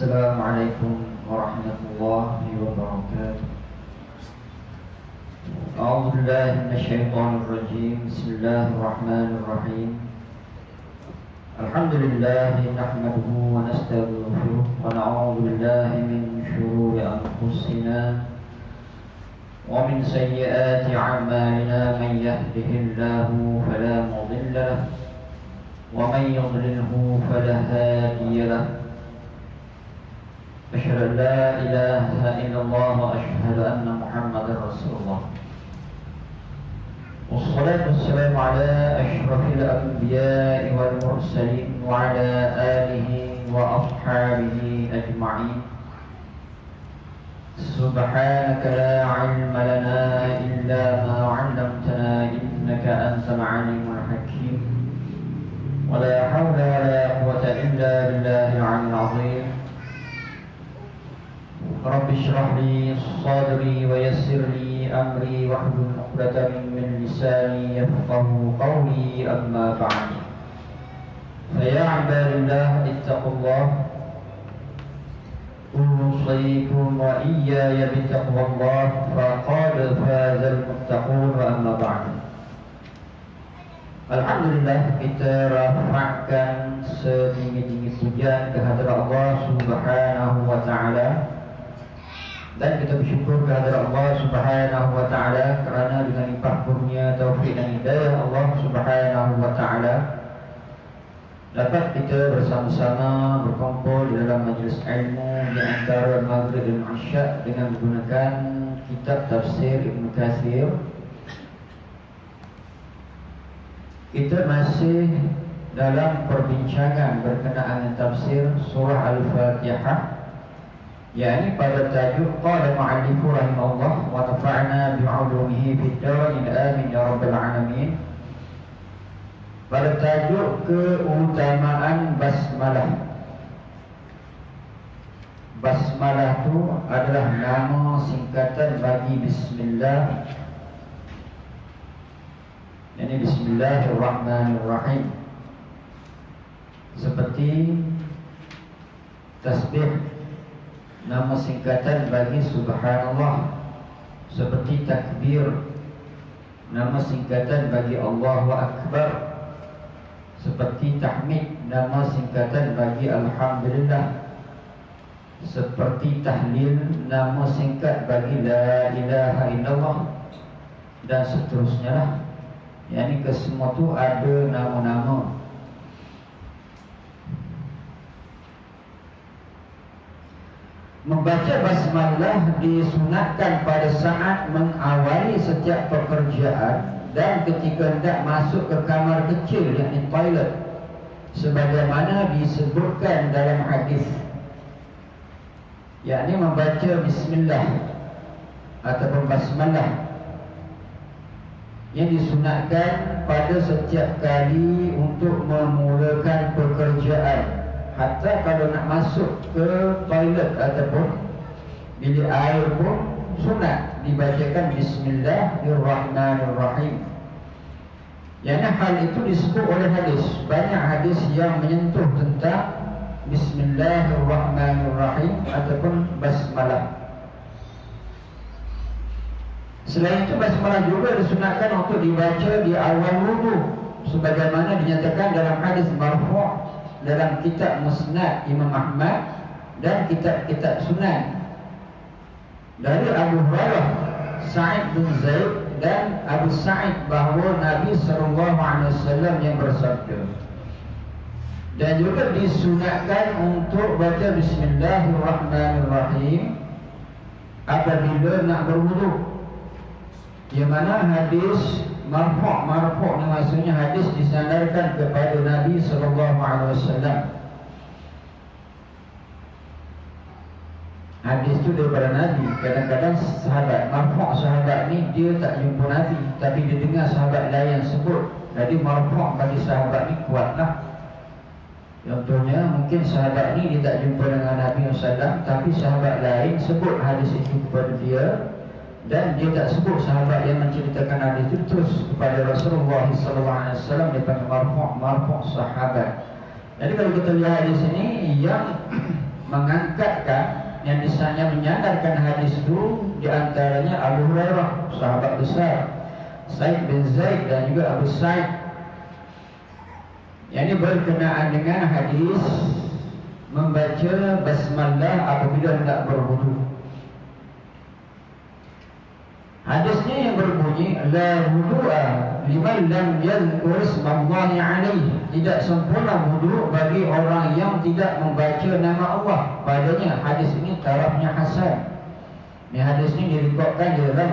السلام عليكم ورحمة الله وبركاته. أعوذ بالله من الشيطان الرجيم. بسم الله الرحمن الرحيم. الحمد لله نحمده ونستغفره ونعوذ بالله من شرور أنفسنا ومن سيئات أعمالنا. من يهده الله فلا مضل له ومن يضلله فلا هادي له. أشهد أن لا إله إلا الله وأشهد أن محمدا رسول الله. والصلاة والسلام على أشرف الأنبياء والمرسلين وعلى آله وأصحابه أجمعين. سبحانك لا علم لنا إلا ما علمتنا إنك أنت العليم الحكيم. ولا حول ولا قوة إلا بالله العلي العظيم. رب اشرح لي صدري ويسر لي أمري واحلل عقدة من لساني يفقهوا قولي. أما بعد، فيا عباد الله اتقوا الله. أوصيكم وإياي بتقوى الله فقد فاز المتقون. وأما بعد، Alhamdulillah, kita rafa'kan setinggi-tinggi pujian kehadirat Allah Subhanahu wa Ta'ala, dan kita bersyukur kehadirat Allah Subhanahu wa Ta'ala kerana dengan limpah kurnia, taufik dan hidayah Allah Subhanahu wa Ta'ala dapat kita bersama-sama berkumpul di dalam majlis ilmu di antara Maghrib dan Isyak dengan menggunakan kitab tafsir Ibn Katsir. Kita masih dalam perbincangan berkenaan dengan tafsir surah Al-Fatihah, yakni pada tajuk qala mu'allifu rahimahullah wa nafa'na bi'ulumihi fid darin amin ya rabbal alamin. Pada tajuk keutamaan basmalah. Basmalah itu adalah nama singkatan bagi bismillah. Ini Bismillahirrahmanirrahim. Seperti tasbih, nama singkatan bagi Subhanallah. Seperti takbir, nama singkatan bagi Allahu Akbar. Seperti tahmid, nama singkatan bagi Alhamdulillah. Seperti tahlil, nama singkat bagi La ilaha illallah, dan seterusnya lah. Yani kesemua tu ada nama-nama. Membaca basmalah disunatkan pada saat mengawali setiap pekerjaan dan ketika hendak masuk ke kamar kecil, yakni toilet, sebagaimana disebutkan dalam hadis. Yakni membaca bismillah ataupun basmalah yang disunatkan pada setiap kali untuk memulakan pekerjaan. Hatta kalau nak masuk ke toilet ataupun bilik air pun sunat dibacakan Bismillahirrahmanirrahim. Yang hal itu disebut oleh hadis. Banyak hadis yang menyentuh tentang Bismillahirrahmanirrahim ataupun basmalah. Selain itu, basmalah juga disunatkan untuk dibaca di awal wudu, sebagaimana dinyatakan dalam hadis marfu' dalam kitab Musnad Imam Ahmad dan kitab-kitab Sunan dari Abu Hurairah, Sa'id bin Zaid dan Abu Sa'id bahawa Nabi SAW yang bersabda. Dan juga disunatkan untuk baca Bismillahirrahmanirrahim apabila nak berwudu. Yang mana hadis marfu' ni maksudnya hadis disandarkan kepada Nabi SAW. Hadis itu daripada Nabi. Kadang-kadang sahabat marfu' sahabat ni dia tak jumpa Nabi, tapi dia dengar sahabat lain sebut. Jadi marfu' bagi sahabat ni kuatlah. Contohnya mungkin sahabat ni dia tak jumpa dengan Nabi SAW, tapi sahabat lain sebut hadis itu kepada dia, dan dia tak sebut sahabat yang menceritakan hadis itu terus kepada Rasulullah SAW. Dia panggil marfu' sahabat. Jadi kalau kita lihat di sini, yang mengangkatkan, yang misalnya menyandarkan hadis itu di antaranya Abu Hurairah, sahabat besar, Said bin Zaid dan juga Abu Sa'id. Yang ini berkenaan dengan hadis membaca basmalah apabila hendak berwudu. Hadisnya yang berbunyi la wudu'a liman lam yadhkur ismallahi alaihi. Tidak sempurna wudu bagi orang yang tidak membaca nama Allah padanya. Hadis ini tarafnya hasan. Ini hadis ini diriwayatkan di dalam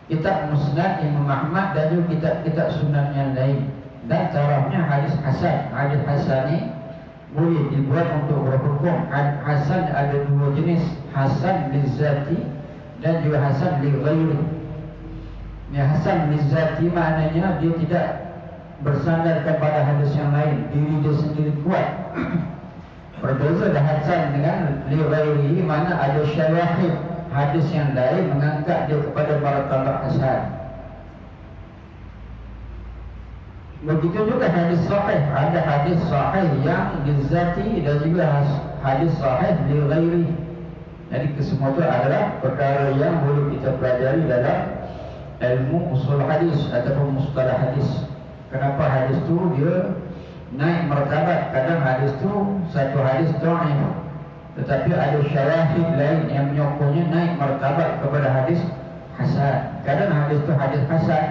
kitab Musnad Imam Ahmad dan juga kitab-kitab sunan yang lain. Dan tarafnya hadis hasan. Hadis hasan ini boleh dibuat untuk berhukum. Hasan ada dua jenis, hasan lizzati dan juga hasan li ghairi. Ya, hasan li zati maknanya dia tidak bersandar kepada hadis yang lain, diri dia sendiri kuat. Berbeza dengan hasan dengan li ghairi, mana ada syawahid, hadis yang lain mengangkat dia kepada martabat hasan. Begitu juga hadis sahih, ada hadis sahih yang li zati dan juga hadis sahih li ghairi. Jadi kesemua itu adalah perkara yang boleh kita pelajari dalam ilmu usul hadis ataupun mustalah hadis. Kenapa hadis itu dia naik martabat? Kadang hadis itu satu hadis dhaif, tetapi ada syawahid lain yang menyokongnya naik martabat kepada hadis hasan. Kadang hadis itu hadis hasan,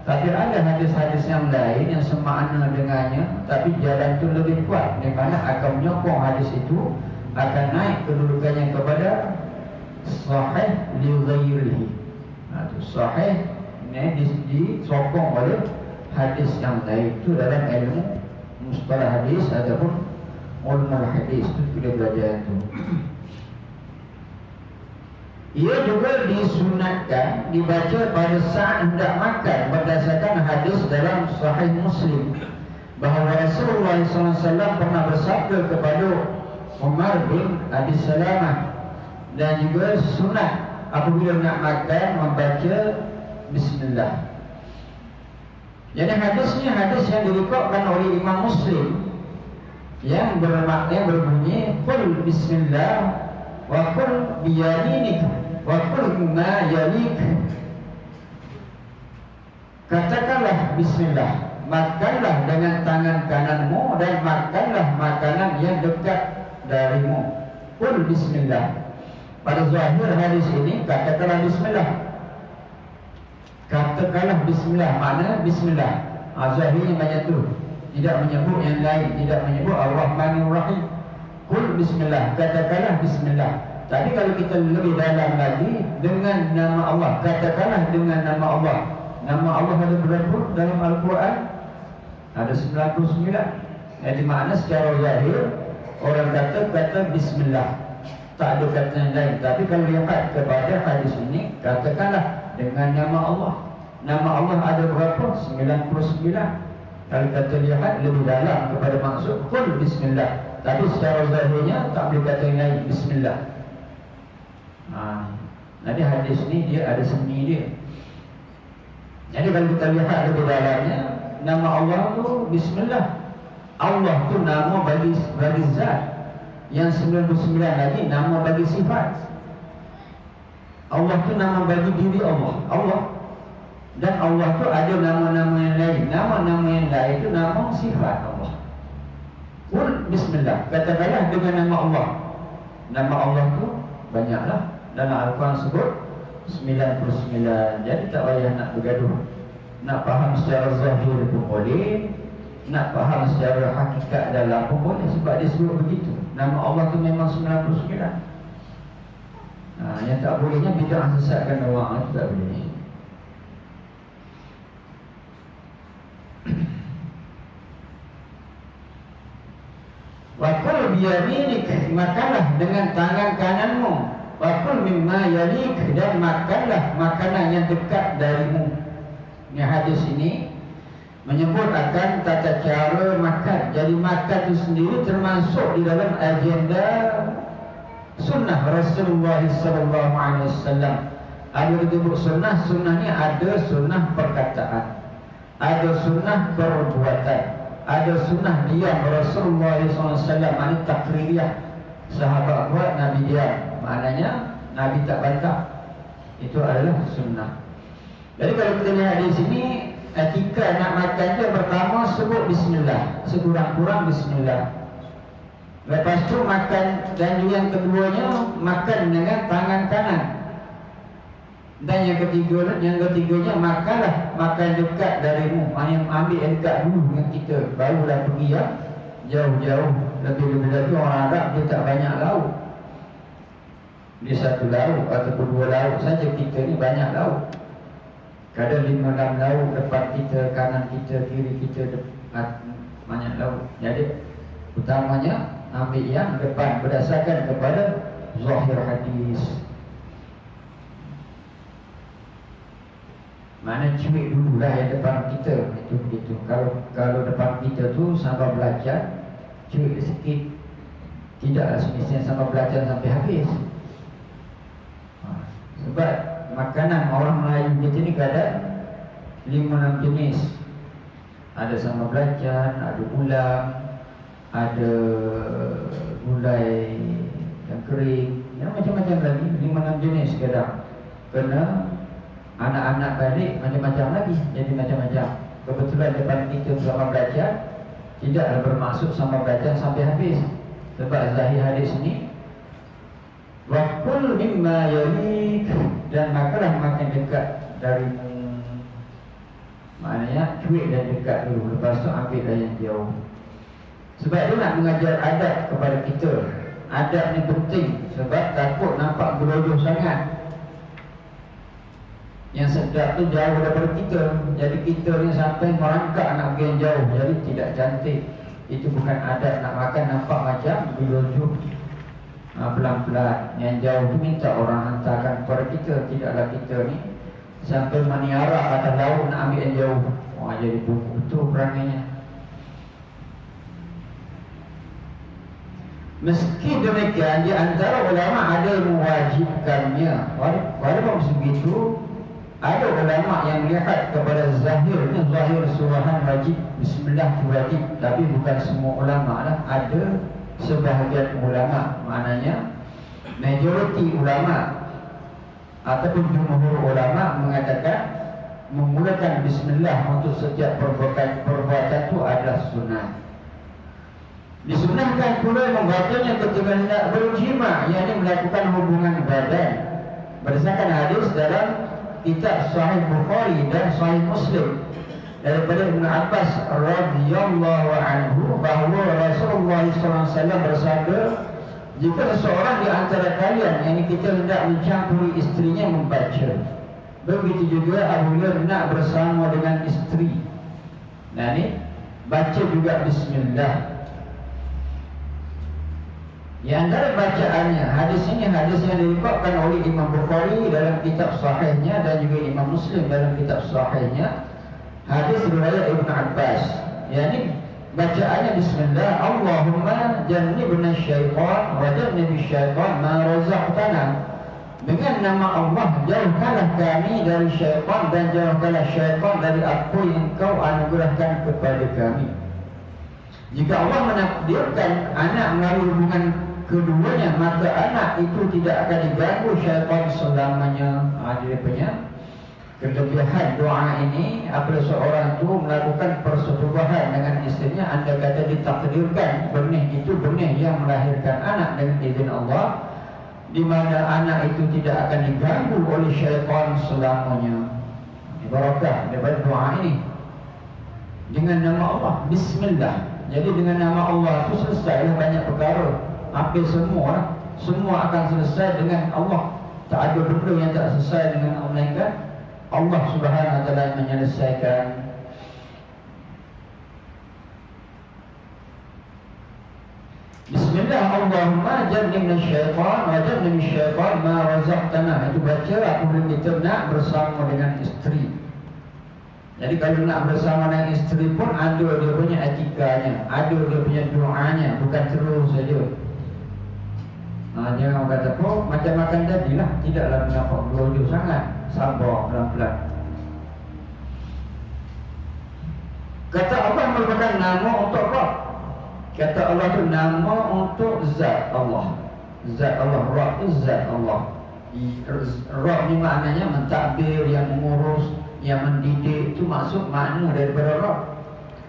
tapi ada hadis-hadis yang lain yang semakna dengannya, tapi jalan itu lebih kuat, di mana akan menyokong hadis itu, akan naik kedudukannya kepada sahih li ghairihi. Itu sahih ini disokong oleh hadis yang lain. Itu dalam ilmu mustalah hadis ataupun ulumul hadis itu kita belajar itu. Ia juga disunatkan dibaca pada saat hendak makan berdasarkan hadis dalam Sahih Muslim bahawa Rasulullah SAW pernah bersabda kepada Umar bin Abi Salamah, dan juga sunat apabila nak makan membaca bismillah. Jadi hadisnya hadis yang diriwayatkan oleh Imam Muslim yang bermakna berbunyi qul bismillah wa qul biyaminik wa qul ma yalik. Katakanlah bismillah, makanlah dengan tangan kananmu dan makanlah makanan yang dekat darimu. Qul bismillah. Pada zahir hadis ini katakanlah bismillah. Katakanlah bismillah, makna bismillah. Zahirnya banyak tu, tidak menyebut yang lain, tidak menyebut Ar-Rahmanir Rahim. Qul bismillah, katakanlah bismillah. Tapi kalau kita lebih dalam lagi, dengan nama Allah, katakanlah dengan nama Allah. Nama Allah ada berapa dalam Al-Quran? Ada 99. Jadi makna secara zahir orang kata bismillah, tak ada kata yang lain. Tapi kalau lihat kepada hadis ini, katakanlah dengan nama Allah. Nama Allah ada berapa? 99. Kalau kita lihat lebih dalam kepada maksud qul bismillah, tapi secara zahirnya tak boleh kata yang lain, bismillah. Jadi hadis ini dia ada seni dia. Jadi kalau kita lihat lebih dalamnya, nama Allah tu bismillah. Allah tu nama bagi zat. Yang 99 lagi nama bagi sifat. Allah tu nama bagi diri Allah. Dan Allah tu ada nama-nama yang lain. Nama-nama yang lain itu nama sifat Allah. Qul bismillah, katakanlah dengan nama Allah. Nama Allah tu banyaklah. Dalam Al-Quran sebut 99. Jadi tak payah nak bergaduh. Nak faham secara zahir pun boleh, nak faham secara hakikat dalam pun boleh, sebab dia sebut begitu. Nama Allah tu memang 99. Yang tak bolehnya bid'ah sesatkan orang, itu tak boleh. Wa qul biyaminik, makanlah dengan tangan kananmu. Wa qul mimma yalik, dan makanlah makanan yang dekat darimu. Ini hadis ini menyebut akan tata cara makan. Jadi makan itu sendiri termasuk di dalam agenda sunnah Rasulullah SAW. Ada disebut sunnah, sunnahnya ada sunnah perkataan, ada sunnah perbuatan, ada sunnah diam Rasulullah SAW, ini takririyah. sahabat buat, Nabi diam. Maknanya Nabi tak bantah. Itu adalah sunnah. Jadi kalau kita lihat di sini, etika nak makan je pertama sebut bismillah, sekurang-kurang bismillah. Lepas tu makan, dan yang keduanya makan dengan tangan kanan. Dan yang ketiganya makanlah, makan dekat darimu. Ambil yang dekat dulu dengan kita, barulah pergi ya jauh-jauh. Lebih-lebih lagi orang Arab dia tak banyak lauk. Dia satu lauk ataupun dua lauk saja. Kita ni banyak lauk. Kadang 5-6 lauk depan kita, kanan kita, kiri kita, banyak lauk. Jadi utamanya ambil yang depan berdasarkan kepada zahir hadis. Mana cuik dululah yang depan kita. Itu begitu. Kalau depan kita tu sampai belajar, cuik sikit. Tidaklah semestinya sampai belajar sampai habis. Sebab makanan orang Melayu kita ni kadang 5-6 jenis. Ada sambal belacan, ada ulam, ada gulai yang kering, yang macam-macam lagi. 5-6 jenis kadang. Kena anak-anak balik macam-macam lagi. Jadi macam-macam. Kebetulan depan kita sambal belacan, tidaklah bermaksud sambal belacan sampai habis. Sebab zahir hadis ni, wakul mimma yalik, dan makanlah makan dekat darimu. Maknanya cuik dan dekat dulu, lepas tu ambillah yang jauh. Sebab dia nak mengajar adab kepada kita. Adab ni penting, sebab takut nampak gelojoh sangat. Yang sedap tu jauh daripada kita. Jadi kita ni sampai merangkak nak pergi yang jauh, jadi tidak cantik. Itu bukan adab. Nak makan nampak macam gelojoh. Pelan-pelan. Yang jauh tu minta orang hantarkan kepada kita. Tidaklah kita ni sampai meniara atas laut nak ambil yang jauh. Jadi betul perangainya. Meski demikian, di antara ulama ada yang mewajibkannya. Walaupun segitu, ada ulama yang melihat kepada zahirnya, zahir surahan wajib, bismillah tu wajib. Tapi bukan semua ulama lah. Ada sebahagian ulama, maknanya majoriti ulama ataupun jumhur ulama mengatakan memulakan bismillah untuk setiap perbuatan itu adalah sunnah. Disunnahkan pula membacanya ketika hendak berjima, yakni melakukan hubungan badan. Berdasarkan hadis dalam kitab Sahih Bukhari dan Sahih Muslim daripada Ibn Abbas radhiyallahu anhu bahawa Rasulullah SAW bersabda, jika seseorang di antara kalian, yang kita hendak mencampuri istrinya, membaca, begitu juga apabila nak bersama dengan isteri, nah ni baca juga bismillah. Di antara bacaannya, hadis ini hadis yang diriwayatkan oleh Imam Bukhari dalam kitab sahihnya dan juga Imam Muslim dalam kitab sahihnya. Hadis riwayat Ibn Abbas, yakni bacaannya bismillah, Allahumma jannibna syaitan wa jannibi syaitan ma razaqtana. Dengan nama Allah, jauhkanlah kami dari syaitan dan jauhkanlah syaitan dari apa yang kau anugerahkan kepada kami. Jika Allah menakdirkan anak melalui hubungan keduanya, maka anak itu tidak akan diganggu syaitan selamanya. Dia punya kelebihan doa ini. Apabila seorang itu melakukan persetubuhan dengan istrinya, anda kata ditakdirkan benih itu benih yang melahirkan anak dengan izin Allah, di mana anak itu tidak akan diganggu oleh syaitan selamanya. Barakah daripada doa ini dengan nama Allah, bismillah. Jadi dengan nama Allah itu selesailah banyak perkara. Hampir semua akan selesai dengan Allah. Tak ada benda yang tak selesai dengan Allah, melainkan Allah Subhanahu wa taala menyelesaikan. Bismillah, Allahumma jannibna syaitan wa jannibi syaitan ma razaqtana. Itu baca apabila kita nak bersama dengan isteri. Jadi kalau nak bersama dengan isteri pun ada dia punya etikanya, ada dia punya doanya, bukan terus saja. Jangan orang kata apa, macam makan tadilah, tidaklah mendapat gelojoh sangat. Sabar, pelan-pelan. Kata Allah merupakan nama untuk Rabb. Kata Allah tu nama untuk zat Allah. Zat Allah, Rabb tu zat Allah. Rabb ni maknanya mentadbir, yang mengurus, yang mendidik. Itu maksud makna daripada Rabb.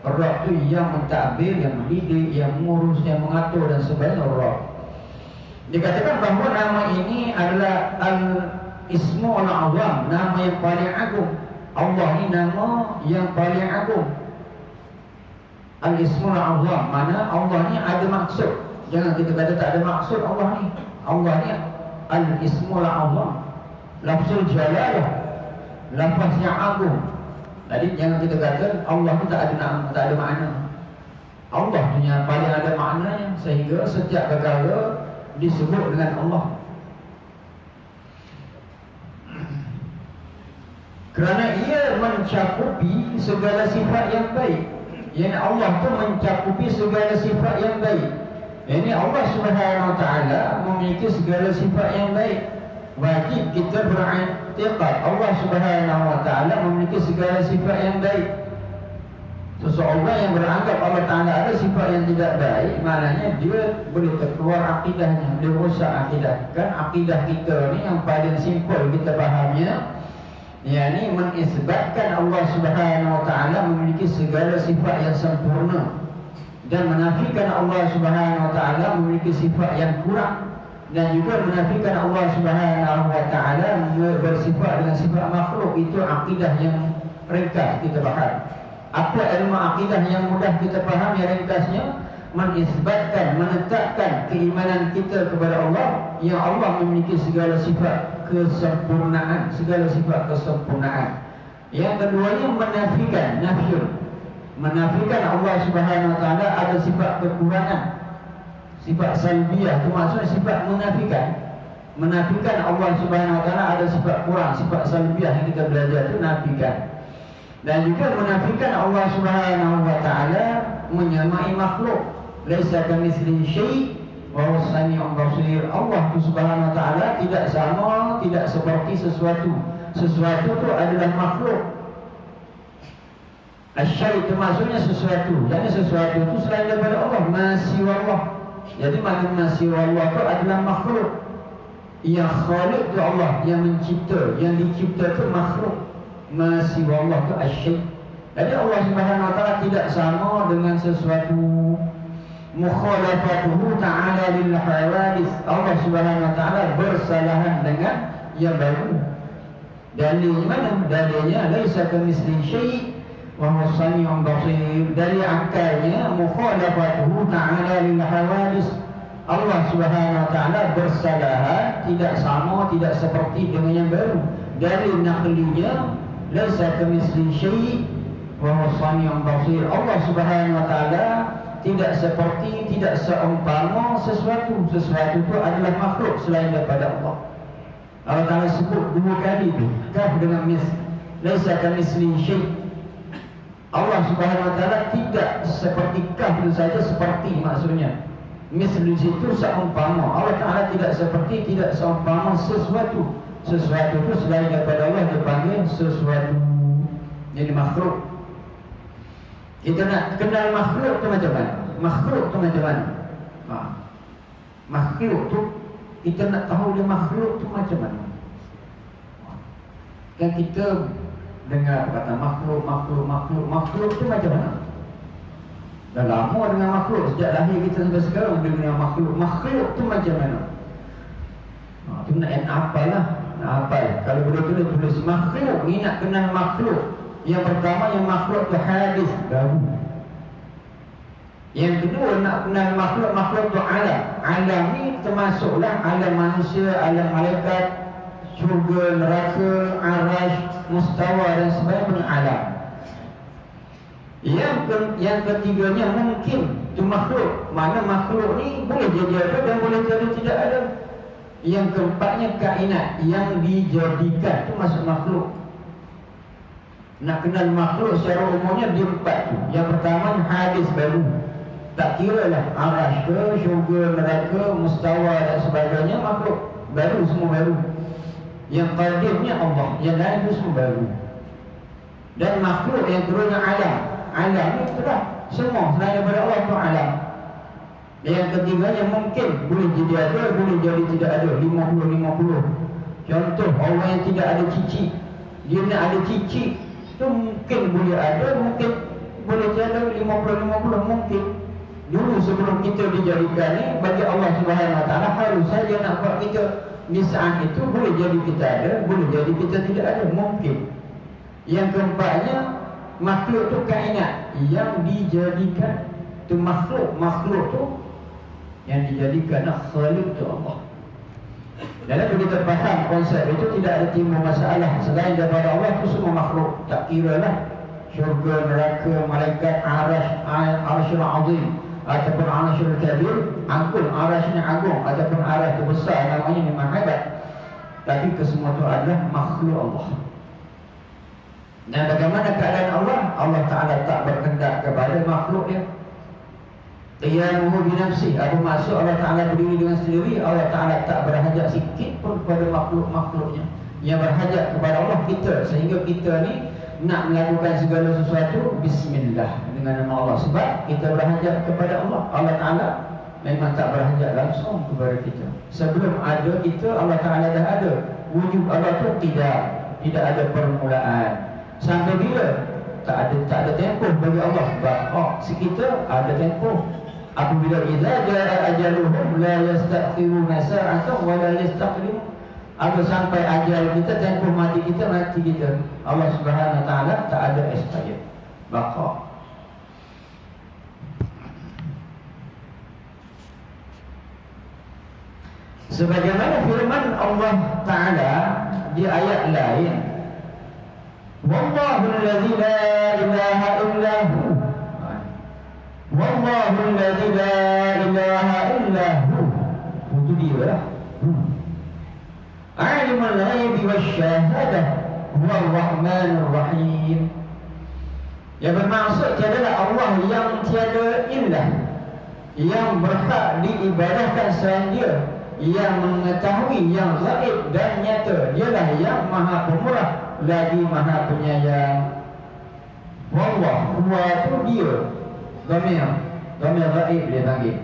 Rabb tu yang mentadbir, yang mendidik, yang mengurus, yang mengatur dan sebagainya. Rabb. Dikatakan bahawa nama ini adalah Al-Ismul Azam, nama yang paling agung. Allah ni nama yang paling agung. Al-Ismul Azam, mana Allah ni ada maksud. Jangan kita kata tak ada maksud Allah ni. Allah ni Al-Ismul Azam, lafzul jalalah, lafaz yang agung. Jadi jangan kita kata Allah ni tak ada makna. Allah tu yang paling ada maknanya, sehingga setiap perkara disebut dengan Allah. Kerana ia mencakupi segala sifat yang baik. Yang Allah tu mencakupi segala sifat yang baik. Ini Allah Subhanahu Wa Taala memiliki segala sifat yang baik. Wajib kita beriktikad Allah Subhanahu Wa Taala memiliki segala sifat yang baik. Seseorang yang beranggap Allah Taala ada sifat yang tidak baik, maknanya dia boleh terkeluar akidahnya, dia rosak akidah. Kan akidah kita ni yang paling simple kita fahamnya, yakni mengisbatkan Allah Subhanahu Wa Taala memiliki segala sifat yang sempurna, dan menafikan Allah Subhanahu Wa Taala memiliki sifat yang kurang, dan juga menafikan Allah Subhanahu Wa Taala bersifat dengan sifat makhluk. Itu akidah yang ringkas kita faham. Apa ilmu akidah yang mudah kita faham, yang ringkasnya menisbatkan, menetapkan keimanan kita kepada Allah, yang Allah memiliki segala sifat kesempurnaan, segala sifat kesempurnaan. Yang keduanya menafikan, nafyun, menafikan Allah Subhanahu Wa Taala ada sifat kekurangan, sifat salbiyah. Itu maksudnya sifat menafikan Allah Subhanahu Wa Taala ada sifat kurang, sifat salbiyah yang kita belajar itu nafikan. Dan juga menafikan Allah Subhanahu Wa Taala menyamai makhluk. Laisa kamitslihi syai' wa huwas samiul basir. Allah Subhanahu Wa Taala tidak sama, tidak seperti sesuatu. Sesuatu itu adalah makhluk. Asyai' itu maksudnya sesuatu. Jadi sesuatu itu selain daripada Allah, masiwallah. Jadi makna masiwallah itu adalah makhluk. Yang khaliq itu Allah, yang mencipta, yang dicipta itu makhluk. Masiwallah itu asyai'. Jadi Allah Subhanahu Wa Taala tidak sama dengan sesuatu. Mukhalafatuhu ta'ala lil hawadis. Allah Subhanahu Wa Taala bersalahan dengan yang baru. Dalilnya mana? Dalilnya laisa kamitslihi syai' wa huwas samiul basir. Dari akalnya mukhalafatuhu ta'ala lil hawadis. Allah Subhanahu Wa Taala bersalahan, tidak sama, tidak seperti dengan yang baru. Dalil naqlinya laisa kamitslihi syai' wa huwas samiul basir. Allah Subhanahu Wa Taala tidak seperti, tidak seumpama sesuatu. Sesuatu itu adalah makhluk selain daripada Allah. Allah Ta'ala sebut dua kali itu, kaf dengan mis. Laisa kamitslihi syai'. Allah Subhanahu Wa Taala tidak seperti kaf itu saja, seperti maksudnya. Mis di situ seumpama. Allah Ta'ala tidak seperti, tidak seumpama sesuatu. Sesuatu itu selain daripada Allah dipanggil sesuatu. Jadi makhluk. Kita nak kenal makhluk tu macam mana? Makhluk tu macam mana? Makhluk tu, kita nak tahu dia makhluk tu macam mana? Kan kita dengar kata makhluk tu macam mana? Dah lama dengan makhluk, sejak lahir kita sampai sekarang dengar makhluk. Makhluk tu macam mana? Tu nak hafal lah. Nak hafal. Kalau boleh tulis makhluk ni, nak kenal makhluk. Yang pertama, yang makhluk tu hadis, baru. Yang kedua, nak kenal makhluk tu alam. Alam ni termasuklah alam manusia, alam malaikat, syurga, neraka, arash, mustawa dan sebagainya, alam. Yang ketiganya mungkin tu makhluk. Mana makhluk ni boleh jadi ada dan boleh jadi tidak ada. Yang keempatnya kainat, yang dijadikan, tu masuk makhluk. Nak kenal makhluk secara umumnya dia empat tu. Yang pertama hadis, baru. Tak kira lah arash ke, syurga, neraka, mustawa dan sebagainya, makhluk baru, semua baru. Yang qadirnya Allah, yang lain itu semua baru. Dan makhluk yang keduanya alam. Alam ni itulah semua selain daripada Allah tu alam. Yang ketiganya mungkin boleh jadi ada, boleh jadi tidak ada. 50-50. Contoh orang yang tidak ada cicit, dia nak ada cicit, itu mungkin boleh ada, mungkin boleh tiada. 50-50 mungkin. Dulu sebelum kita dijadikan ni, bagi Allah Subhanahu Wa Taala harus saja nak buat kita di saat itu. Boleh jadi kita ada, boleh jadi kita tidak ada, mungkin. Yang keempatnya, makhluk tu kainat yang dijadikan. Tu makhluk tu yang dijadikan khalik tu Allah. Dan kalau kita faham konsep itu, tidak ada timbul masalah. Selain daripada Allah itu semua makhluk. Tak kira lah syurga, neraka, malaikat, arsyul azim ataupun arsyul kabir, angkul arasnya agung ataupun aras itu besar, namanya memang hebat. Tapi kesemua itu adalah makhluk Allah. Dan bagaimana keadaan Allah? Allah Ta'ala tak berkehendak kepada makhluk dia. Qiyamuhu binafsi. Apa maksud Allah Ta'ala berdiri dengan sendiri? Allah Ta'ala tak berhajat sikit pun kepada makhluk-makhluknya. Yang berhajat kepada Allah kita. Sehingga kita ni nak melakukan segala sesuatu Bismillah dengan nama Allah. Sebab kita berhajat kepada Allah. Allah Ta'ala memang tak berhajat langsung kepada kita. Sebelum ada kita, Allah Ta'ala dah ada. Wujud Allah tu tidak ada permulaan. Sampai bila? Tak ada tempoh bagi Allah. Sekitar ada tempoh. Apabila idza jaa ajaluhum la yastakhiruna sa'atan wa la yastaqdimun. Apabila sampai ajal kita, tempoh mati kita. Allah Subhanahu Wa Taala tak ada expired. Baqa. Sebagaimana firman Allah Ta'ala di ayat lain, Wallahu alladhi la ilaha illa hu. Wallahu alladhi la ilaha illa hu. Itu dia lah. Alimul ghaibi wasyahadah huwal rahmanur rahim. Yang bermaksud adalah Allah yang tiada ilah, yang berhak diibadahkan selain dia, yang mengetahui yang gaib dan nyata. Dialah yang maha pemurah lagi maha penyayang. Wallah, huwa itu dia. Dhamir gaib dia panggil.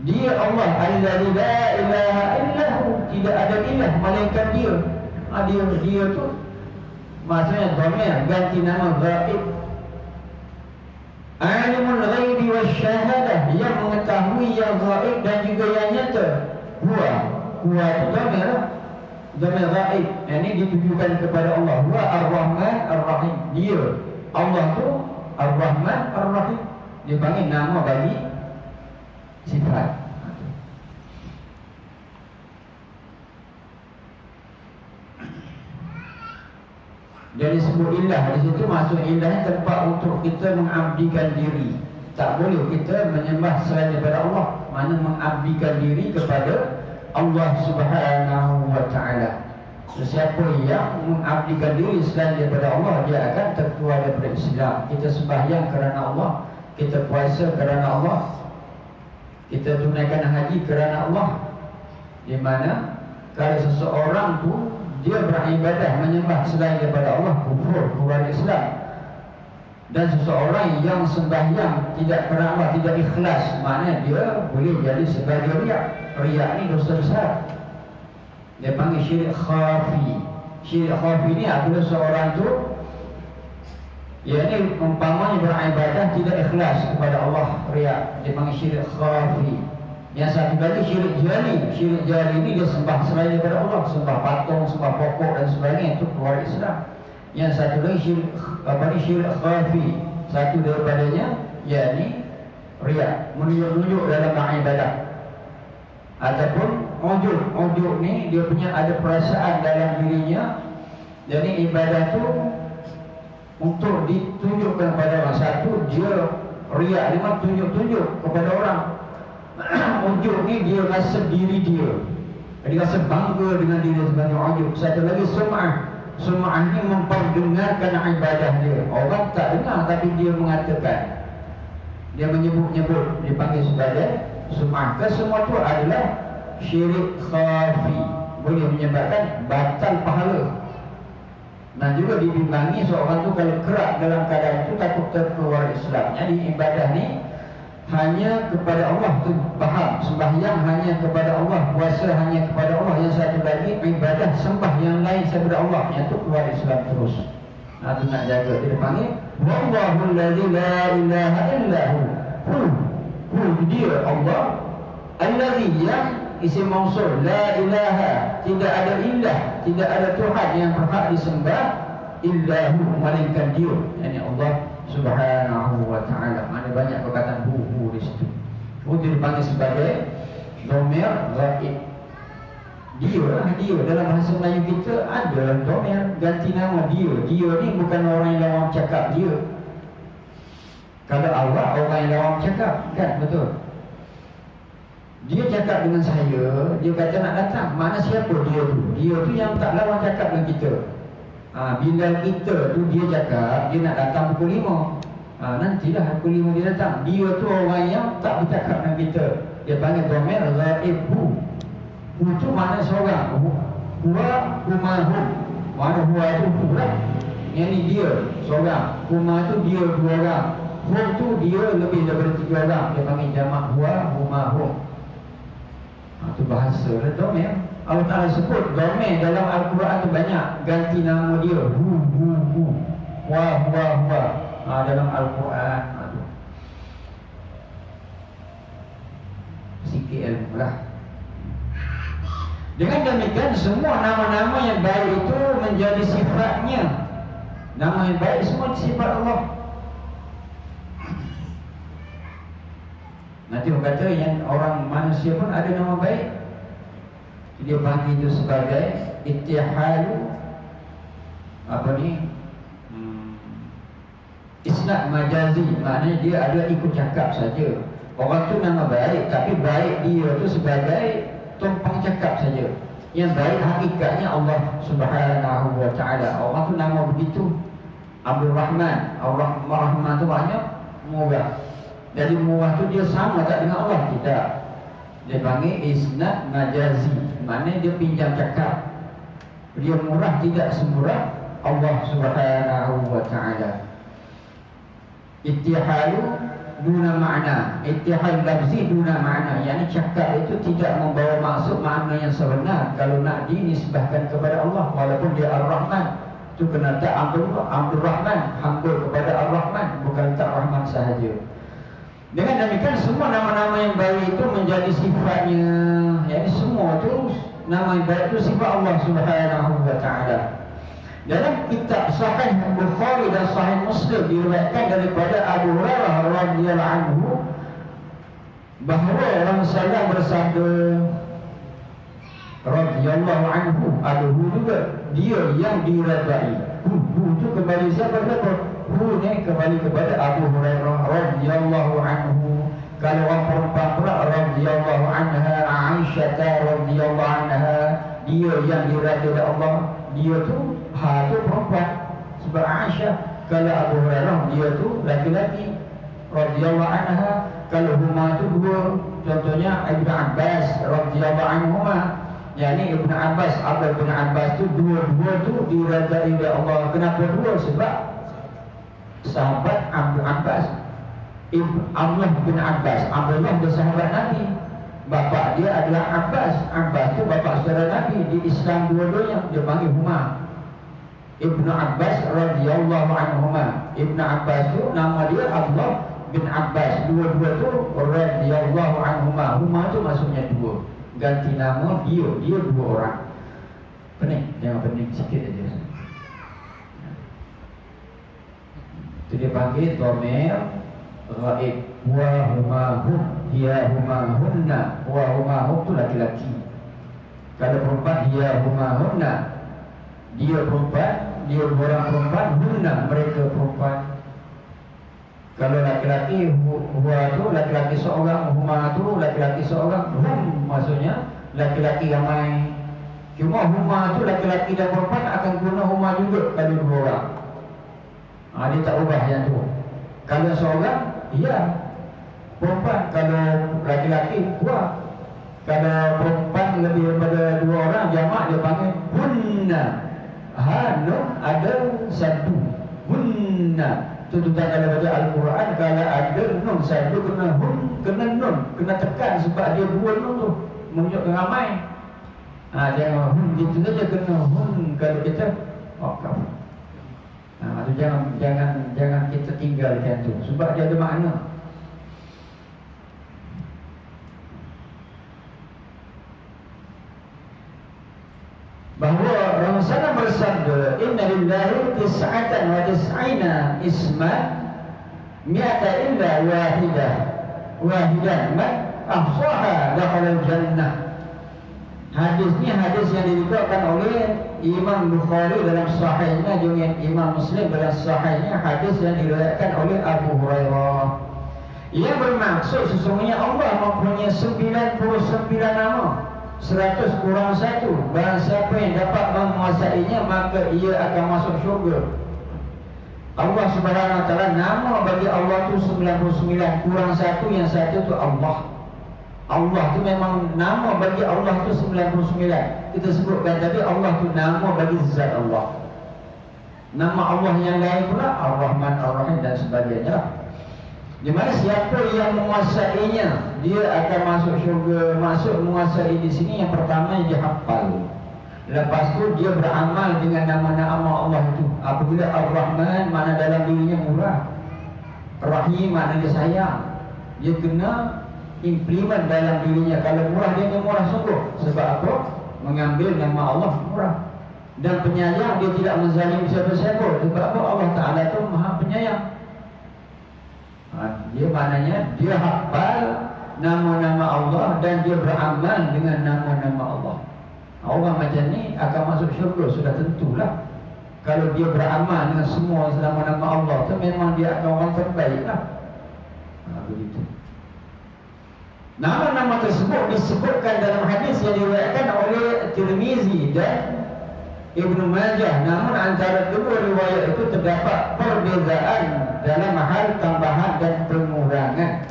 Dia Allah alladzi la ilaha illahu. Tidak ada ilah melainkan dia. Dia tu maksudnya dhamir ganti nama gaib. Alimul ghaibi wasyahadah, yang mengetahui yang gaib dan juga yang nyata. Huwa itu dhamir gaib. Yang ini ditujukan kepada Allah. Huwa ar-Rahman ar-Rahim. Dia Allah tu ar-Rahman ar-Rahim. Dia panggil nama bagi sifat. Jadi sebut ilah di situ, maksud ilah tempat untuk kita mengabdikan diri. Tak boleh kita menyembah selain daripada Allah. Mana mengabdikan diri kepada Allah Subhanahu Wa Taala. Sesiapa yang mengabdikan diri selain daripada Allah, dia akan terkeluar daripada Islam. Kita sembahyang kerana Allah, kita puasa kerana Allah, kita tunaikan haji kerana Allah. Di mana kalau seseorang tu dia beribadah menyembah selain daripada Allah, kufur, keluar Islam. Dan seseorang yang sembahyang tidak kerana Allah, tidak ikhlas, maknanya dia boleh jadi sebagai riak. Riak ni dosa besar. Dia panggil syirik khafi. Syirik khafi ni apabila seorang tu ni umpamanya beribadah tidak ikhlas kepada Allah, riak. Dia panggil syirik khafi. Yang satu lagi syirik jali. Syirik jali ni dia sembah selain daripada Allah, sembah patung, sembah pokok dan sebagainya, itu keluar Islam. Yang satu lagi syirik khafi. Satu daripadanya yakni riak, menunjuk-nunjuk dalam beribadah. Ataupun ujub ni dia punya ada perasaan dalam dirinya. Jadi ibadah tu untuk ditunjukkan kepada orang. Satu dia riak, dia tunjuk-tunjuk kepada orang. Ujub ni dia rasa diri dia, dia rasa bangga dengan diri sebagai ujub. Satu lagi sum'ah ni memperdengarkan ibadah dia. Orang tak dengar tapi dia mengatakan, dia menyebut-nyebut, dipanggil sebagai sum'ah. Kesemua tu adalah syirik khafi, boleh menyebabkan batal pahala. Dan juga dibimbangi seorang tu kalau kerak dalam keadaan itu takut terkeluar Islam. Jadi ibadah ni hanya kepada Allah tu faham, sembahyang hanya kepada Allah, puasa hanya kepada Allah. Yang satu lagi ibadah sembah yang lain kepada Allah, yang tu keluar Islam terus. Tu nak jaga. Dia panggil wallahu allazi la ilaha illahu. Dia Allah allazi, yang isim mausul, la ilaha, tidak ada ilah, tidak ada Tuhan yang berhak disembah, illahu, melainkan dia, yakni Allah Subhanahu wa ta'ala. Mana banyak perkataan hu di situ. Dia dipanggil sebagai dhamir ghaib. Dia dalam bahasa Melayu kita ada dhamir ganti nama dia. Dia ni bukan orang yang lawang cakap dia. Kalau awak orang yang lawang cakap, kan, betul. Dia cakap dengan saya, dia kata nak datang. Mana siapa dia tu? Dia tu yang tak lawang cakap dengan kita. Bila kita tu dia cakap dia nak datang pukul 5, nantilah pukul 5 dia datang. Dia tu orang yang tak bercakap dengan kita. Dia panggil dhamir ghaib. Hu tu mana seorang. Huwa humahum. Mana huwa tu hu lah. Yang ni dia seorang. Huma tu dia dua orang. Hum tu dia lebih daripada 3 orang. Dia panggil jamak huwa humahum. Tu bahasa lah dhamir. Allah Ta'ala sebut dhamir dalam Al-Quran tu banyak. Ganti nama dia hu, huwa dalam Al-Quran. Sikit ilmu lah. Dengan demikian semua nama-nama yang baik itu menjadi sifatnya. Nama yang baik semua sifat Allah. Nanti orang kata yang orang manusia pun ada nama baik. Dia panggil itu sebagai ittihalu isnad majazi. Maknanya dia ada ikut cakap saja. Orang tu nama baik, tapi baik dia tu sebagai tumpang cakap saja. Yang baik hakikatnya Allah Subhanahu wa ta'ala. Orang tu nama begitu Abdul Rahman. Rahman tu banyak murah. Jadi murah tu dia sama tak dengan Allah? Tidak. Dia panggil isnad majazi. Maknanya dia pinjam cakap. Dia murah tidak semurah Allah Subhanahu wa ta'ala. Ittihalu duna makna. Ittihal lafzi duna makna. Yang cakap itu tidak membawa maksud makna yang sebenar. Kalau nak dinisbahkan kepada Allah, walaupun dia Ar-Rahman, itu kena tak Abdul Rahman, hamba kepada Ar-Rahman, bukan tak Rahman sahaja. Dengan demikian semua nama-nama yang baik itu menjadi sifatnya. Jadi semua tu nama yang baik itu sifat Allah Subhanahu wa ta'ala. Dalam kitab Sahih Bukhari dan Sahih Muslim diriwayatkan daripada Abu Hurairah radhiyallahu anhu bahawa Rasulullah bersabda radhiyallahu anhu, aduhu juga dia yang diradai. Hu tu kembali siapa? Hu ni kembali kepada Abu Hurairah radhiyallahu anhu. Kalau orang perempuan pula radhiyallahu anha, Aisyah radhiyallahu anha, dia yang diradai oleh Allah. Dia tu tu perempuan sebab Aisyah. Kalau Abu Hurairah dia tu laki-laki radhiyallahu anha. Kalau huma tu dua, contohnya Ibnu Abbas radhiyallahu anhuma. Yani Ibnu Abbas, Abdullah bin Abbas tu dua-dua tu diradai oleh Allah. Kenapa dua? Sebab sahabat Abdul Abbas, Abdullah bin Abbas. Abdullah dia sahabat Nabi. Bapa dia adalah Abbas. Abbas tu bapa saudara Nabi. Di Islam dua-duanya dia panggil huma. Ibnu Abbas radhiyallahu anhuma. Ibnu Abbas tu nama dia Abdullah bin Abbas. Dua-dua tu radhiyallahu anhuma. Huma tu maksudnya dua. Ganti nama dia dua orang. Pening, jangan pening sikit aja. Itu dia panggil dhamir ghaib. Wa huma hum, hiya huma hunna. Wa huma hum tu laki-laki. Kalau perempuan, hiya huma hunna. Dia perempuan, dia orang perempuan, hunna mereka perempuan. Kalau laki-laki, huwa tu laki-laki seorang, huma tu laki-laki seorang. Hum maksudnya laki-laki ramai. Cuma huma tu laki-laki dan perempuan akan guna huma juga kalau dua orang. Dia tak ubah yang tu. Kalau seorang, iya perempuan. Kalau laki-laki, huwa. Kalau perempuan lebih daripada dua orang, jamak dia panggil hunna. Nun ada satu. hunna. Tuntutan dalam baca Al-Quran kalau ada nun saja kena hun, kena nun, kena tekan sebab dia dua nun tu menunjukkan ramai. Jangan hun gitu saja, kena hun kalau kita wakaf. Itu jangan kita tinggalkan tu sebab dia ada makna. Bahawa Rasulullah bersabda, inna lillahi tis'atan wa tis'ina isman mi'ata illa wahidah man ahsaha dakhala jannah. Hadis ni hadis yang diriwayatkan oleh Imam Bukhari dalam sahihnya juga Imam Muslim dalam sahihnya, hadis yang diriwayatkan oleh Abu Hurairah. Ia bermaksud sesungguhnya Allah mempunyai 99 nama, 100 kurang 1. Barang siapa yang dapat menguasainya maka ia akan masuk syurga. Allah Subhanahu wa taala, nama bagi Allah tu 99 kurang 1, yang 1 tu Allah. Allah tu memang nama bagi Allah tu 99. Kita sebutkan tadi Allah tu nama bagi zat Allah. Nama Allah yang lain pula Ar-Rahman, Ar-Rahim dan sebagainya. Di mana siapa yang menguasainya dia akan masuk syurga. Masuk menguasai di sini yang pertama dia hafal. Lepas tu dia beramal dengan nama-nama Allah itu. Apabila Ar-Rahman makna dalam dirinya murah, Rahim makna dia sayang, dia kena implement dalam dirinya. Kalau murah dia murah sungguh. Sebab apa? Mengambil nama Allah murah. Dan penyayang, dia tidak menzalim siapa-siapa. Sebab apa? Allah Ta'ala itu maha penyayang. Dia maknanya dia hafal nama-nama Allah dan dia beramal dengan nama-nama Allah. Orang macam ni akan masuk syurga sudah tentulah. Kalau dia beramal dengan semua nama-nama Allah tu memang dia akan orang terbaik lah. Begitu. Nama-nama tersebut disebutkan dalam hadis yang diriwayatkan oleh Tirmizi dan Ibnu Majah. Namun antara kedua riwayat itu terdapat perbezaan dalam hal tambahan dan pengurangan.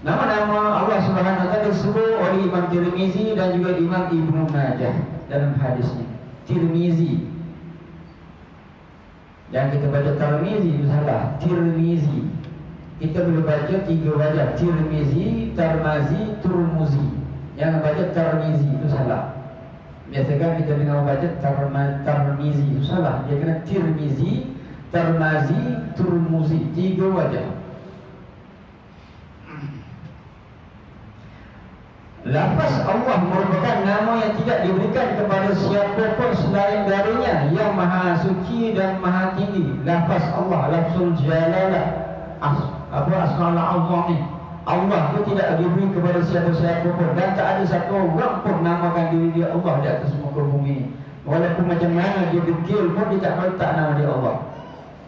Nama-nama Allah Subhanahu wa taala disebut oleh Imam Tirmizi dan juga Imam Ibnu Majah dalam hadisnya. Tirmizi. Dan kita baca Tirmizi itu salah. Tirmizi. Kita boleh baca 3 wajah. Tirmizi, Tarmazi, Turmuzi. Yang baca Tirmizi itu salah. Biasakan kita dengar baca Tarmizi itu salah. Dia kena Tirmizi, Tarmazi, Turmuzi. 3 wajah. Lafaz Allah merupakan nama yang tidak diberikan kepada siapa pun selain darinya, yang maha suci dan maha tinggi. Lafaz Allah, lafzul jalalah, Asmaul Azam ni, Allah itu tidak diberi kepada siapa-siapa pun. Dan tak ada satu orang pun namakan diri dia Allah di atas muka bumi. Walaupun macam mana dia degil pun dia tak letak nama dia Allah.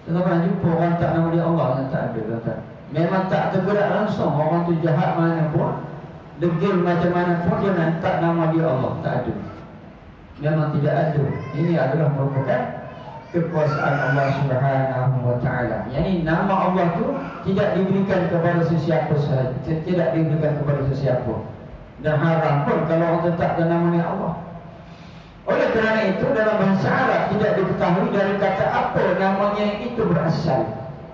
Kita pernah jumpa orang tak nama dia Allah? Tak ada, kata. Memang tak tergerak langsung. Orang tu jahat mana pun, degil macam mana pun, dia nak letak nama dia Allah. Tak ada. Memang tidak ada. Ini adalah merupakan kekuasaan Allah Subhanahu wa taala. Yani nama Allah tu tidak diberikan kepada sesiapa sahaja, tidak diberikan kepada sesiapa. Dan haram pun kalau orang tetapkan namanya Allah. Oleh kerana itu dalam bahasa Arab tidak diketahui dari kata apa namanya itu berasal.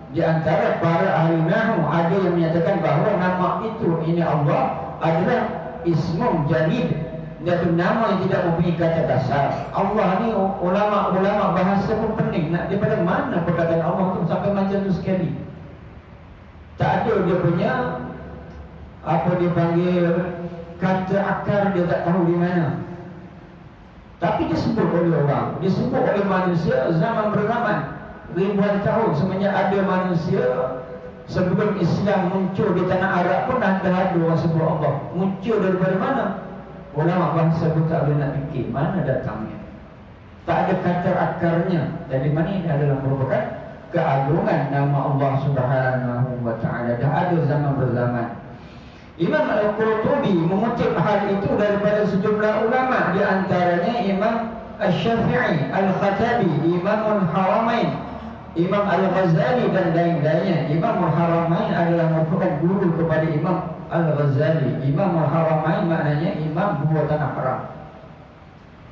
Di antara para ahli nahwu ada yang menyatakan bahawa nama itu ini Allah adalah ismum jamid, iaitu nama yang tidak mempunyai kata dasar. Allah ni ulama bahasa pun pening nak daripada mana perkataan Allah tu sampai macam tu sekali. Tak ada dia punya apa dia panggil kata akar, dia tak tahu di mana. Tapi disebut oleh orang, disebut oleh manusia zaman berzaman. Ribuan tahun semenjak ada manusia, sebelum Islam muncul di tanah Arab pun dah ada orang sebut Allah. Muncul daripada mana? Ulama bangsa pun tak boleh nak fikir mana datangnya. Tak ada kata akarnya. Dari mana ini adalah merupakan keagungan nama Allah Subhanahu wa taala. Dah ada zaman berzaman. Imam Al-Qurtubi mengutip hal itu daripada sejumlah ulama, di antaranya Imam Asy-Syafi'i, Al-Khatabi, Imam Al-Haramain, Imam Al-Ghazali dan lain-lainnya. Imam Al-Haramain adalah merupakan guru kepada Imam Al-Ghazali. Imam Al-Haramain maknanya imam dua tanah haram.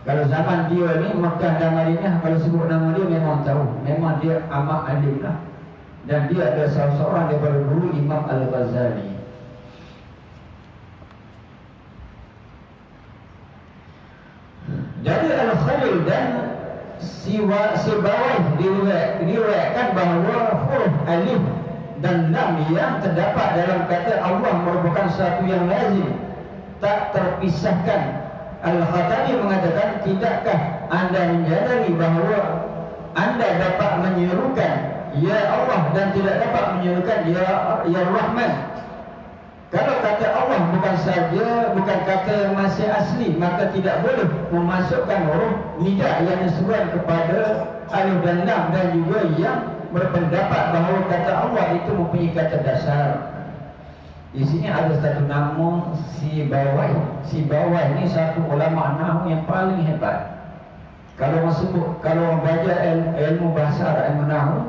Kalau zaman dia ni Mekah dan Madinah, kalau sebut nama dia memang tahu, memang dia amat alim lah. Dan dia adalah salah seorang daripada guru Imam Al-Ghazali. Jadi Al-Khalil dan Sibawayh diriwayatkan bahawa huruf alif dan lam yang terdapat dalam kata Allah merupakan satu yang lazim, tak terpisahkan. Al-Khattabi mengatakan, tidakkah anda menyadari bahawa anda dapat menyerukan Ya Allah dan tidak dapat menyerukan Ya Rahman. Kalau kata Allah bukan kata yang masih asli, maka tidak boleh memasukkan huruf nida yang diserukan kepada alif dan lam, dan juga yang berpendapat bahawa kata Allah itu mempunyai kata dasar. Di sini ada satu nama Sibawayh. Sibawayh ini satu ulama nahwu yang paling hebat. Kalau orang belajar ilmu bahasa Arab, ilmu nahwu,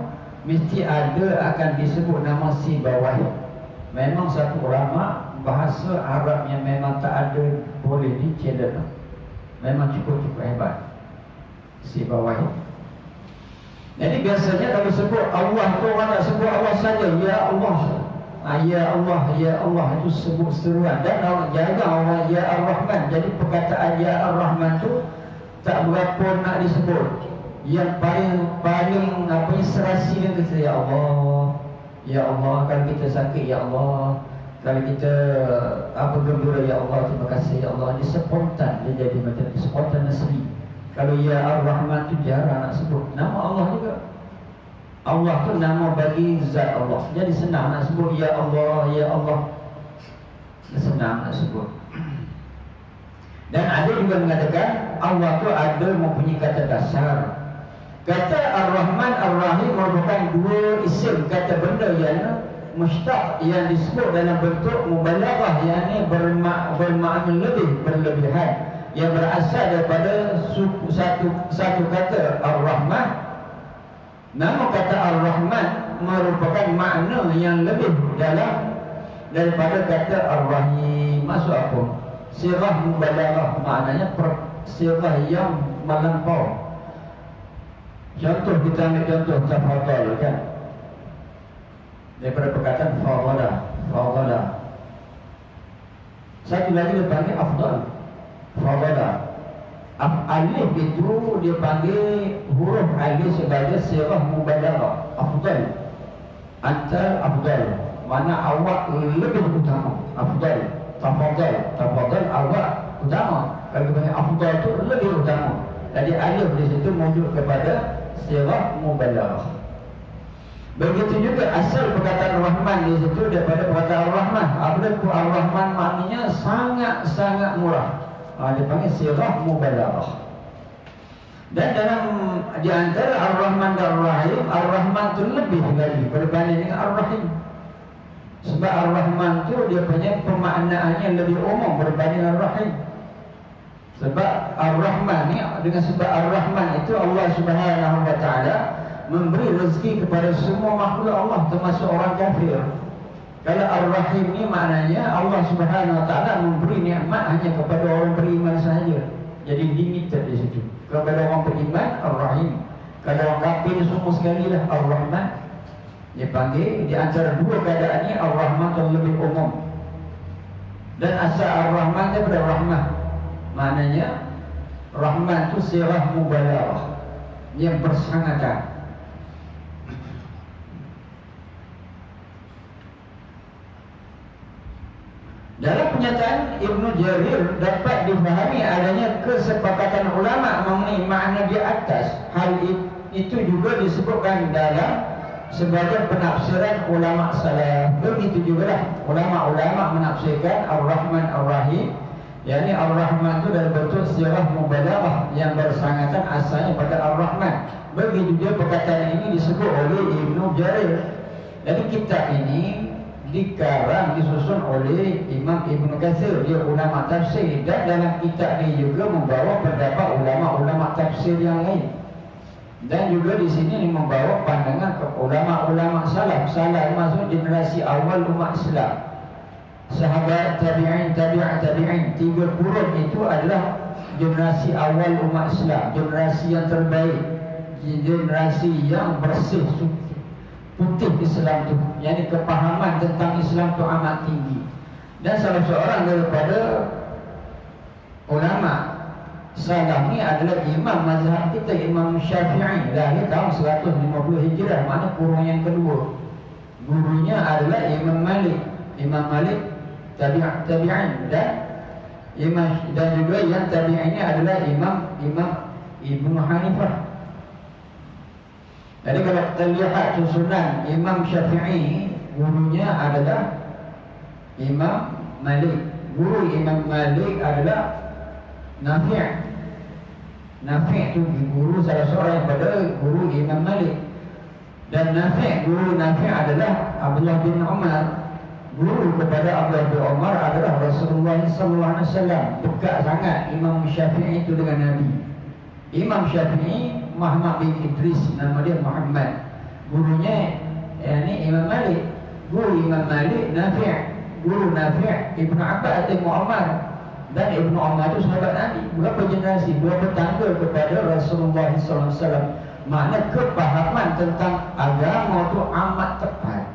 mesti ada akan disebut nama Sibawayh. Memang satu ulama bahasa Arab yang memang tak ada boleh di-challenge. Memang cukup hebat Sibawayh. Jadi biasanya kalau sebut Allah tu orang tak sebut Allah saja, Ya Allah. Ya Allah, Ya Allah itu sebut seruan. Dan orang jaga orang Ya Ar-Rahman. Jadi perkataan Ya Ar-Rahman tu tak berapa nak disebut. Yang paling serasi dia kata Ya Allah. Ya Allah, kalau kita sakit Ya Allah, kalau kita gembira Ya Allah, terima kasih Ya Allah. Dia spontan, dia jadi macam spontan asli. Kalau Ya Ar-Rahman tu jarang nak sebut. Nama Allah juga, Allah tu nama bagi zat Allah. Jadi senang nak sebut Ya Allah, Ya Allah, senang nak sebut. Dan ada juga mengatakan Allah tu ada mempunyai kata dasar. Kata Ar-Rahman Ar-Rahim merupakan dua isim kata benda yang mustaq, yang disebut dalam bentuk mubalaghah, yakni bermakna lebih, berlebihan, yang berasal daripada satu kata Ar-Rahman. Nama kata Ar-Rahman merupakan makna yang lebih dalam daripada kata Ar-Rahim. Maksud apa? Sirah mubalaghah, maknanya sirah yang melampau. Contoh, kita ambil contoh tafadhal kan, daripada perkataan fadala. Satu lagi dia panggil afdal, fadala. Alif itu dia panggil huruf alif sebagai sirah mubalaghah, afdal. Antar afdal, mana awak lebih utama. Afdal, tafadhal awak utama. Kalau kita afdal itu lebih utama. Jadi alif di situ wujud kepada sirah mubalaghah. Begitu juga asal perkataan Rahman di situ daripada perkataan Rahman. Apabila Ar-Rahman maknanya sangat murah. Dia panggil sirah mubalaghah. Dan dalam di antara Ar-Rahman dan Ar-Rahim, Ar-Rahman tu lebih lagi berbanding dengan Ar-Rahim. Sebab Ar-Rahman tu dia punya pemaknaannya lebih umum berbanding Ar-Rahim. Sebab Ar-Rahman ni, dengan sebab Ar-Rahman itu Allah Subhanahu wa taala memberi rezeki kepada semua makhluk Allah, termasuk orang kafir. Kalau Ar-Rahim ni maknanya Allah Subhanahu wa taala memberi nikmat hanya kepada orang beriman sahaja. Jadi limited di situ. Kepada orang beriman Ar-Rahim. Kalau orang kafir semua sekali lah Ar-Rahman. Dia panggil di antara dua keadaan ni Ar-Rahman tu lebih umum. Dan asal Ar-Rahman daripada rahmah. Maknanya Rahman tu sirah mubalaghah, yang bersangatan. Dalam pernyataan Ibnu Jarir dapat difahami adanya kesepakatan ulama mengenai makna di atas. Hal itu juga disebutkan dalam sebagai penafsiran ulama salaf. Begitu jugalah ulama-ulama menafsirkan Ar-Rahman Ar-Rahim, yakni Ar-Rahman itu dalam bentuk sirah mubalaghah yang bersangatan asalnya pada Ar-Rahman. Begitu juga perkataan ini disebut oleh Ibnu Jarir. Jadi kitab ini disusun oleh Imam Ibn Katsir, dia ulama tafsir, dan dalam kitab ini juga membawa pendapat ulama-ulama tafsir yang lain. Dan juga di sini membawa pandangan ke ulama-ulama salaf. Salaf maksud generasi awal umat Islam. Sahabat tabi'in, tabi'in, tiga kurun itu adalah generasi awal umat Islam, generasi yang terbaik, generasi yang bersih, putih Islam tu, yakni kepahaman tentang Islam tu amat tinggi. Dan salah seorang daripada ulama salaf ni adalah imam mazhab kita, Imam Syafi'i, lahir tahun 150 Hijrah, mana kurun yang kedua. Gurunya adalah Imam Malik. Imam Malik tabi'in dan juga yang tabi'innya adalah Imam Ibnu Hanifah. Jadi kalau kita lihat susunan Imam Syafi'i, gurunya adalah Imam Malik. Guru Imam Malik adalah Nafi'. Nafi' itu guru salah seorang daripada guru Imam Malik. Dan guru Nafi' adalah Abdullah bin Umar. Guru kepada Abdullah bin Umar adalah Rasulullah SAW. Dekat sangat Imam Syafi'i itu dengan Nabi. Imam Syafi'i Muhammad bin Idris, nama dia Muhammad. Gurunya Imam Malik. Guru Imam Malik Nafi'. Guru Nafi' Ibnu Abbas Ibnu Umar. Dan Ibnu Umar itu sahabat Nabi. Berapa generasi? Dua tetangga kepada Rasulullah SAW. Makna kepahaman tentang agama itu amat tepat,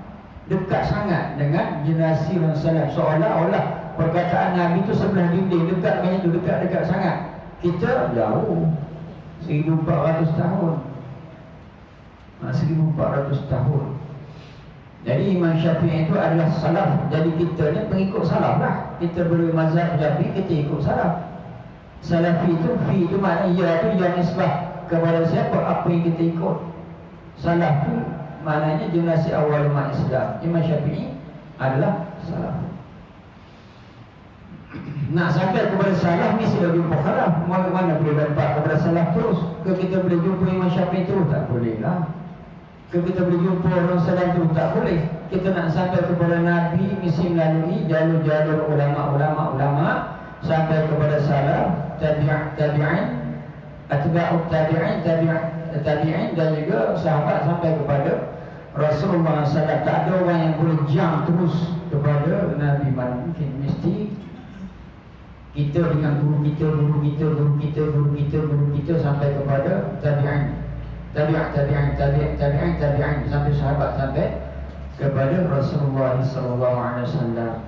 dekat sangat dengan generasi Rasulullah. Seolah-olah perkataan Nabi itu sebelah dinding, dekat dengan itu, dekat sangat. Kita jauh 1400 tahun. 1400 tahun. Jadi Imam Syafi'i itu adalah salaf. Jadi kita ni pengikut salaf lah. Kita boleh mazhab Syafi'i, kita ikut salaf. Salafi itu, fi itu makna ya itu yang nisbah kepada siapa, apa yang kita ikut. Salaf itu maknanya generasi awal umat Islam. Imam Syafi'i adalah salaf. Nak sampai kepada salaf ni sila jumpa khalaf. Mana boleh dapat kepada salaf terus? Ke kita boleh jumpa Imam Syafi'i terus? Tak boleh lah. Ke kita boleh jumpa Rasulullah terus? Tak boleh. Kita nak sampai kepada Nabi mesti melalui jalur-jalur ulama' sampai kepada salaf, tabi'in, atba'ut tabi'in dan juga sahabat sampai kepada Rasulullah SAW. Tak ada orang yang boleh jam terus kepada Nabi. Mana mungkin, mesti kita dengan guru kita sampai kepada tabi'in sampai sahabat, sampai kepada Rasulullah SAW.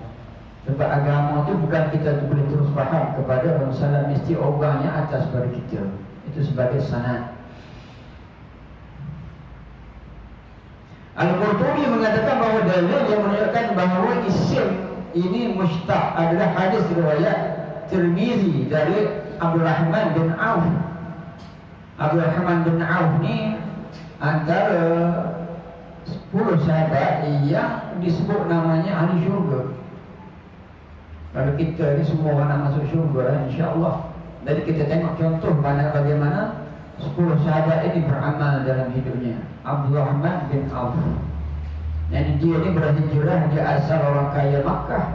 Sebab agama itu bukan kita boleh terus faham kepada Rasulullah, mesti orangnya atas pada kita. Itu sebagai sanad. Al-Qurtubi mengatakan bahawa dalil yang menunjukkan bahawa isim ini mustaq adalah hadis riwayat Tirmizi dari Abdul Rahman bin Auf. Abdul Rahman bin Auf ni antara 10 sahabat yang disebut namanya ahli syurga. Kalau kita ni semua orang nak masuk syurga lah, insya-Allah. Jadi kita tengok contoh bagaimana 10 sahabat ini beramal dalam hidupnya. Abdul Rahman bin Auf. Jadi dia ni berhijrah, dia asal orang kaya Makkah.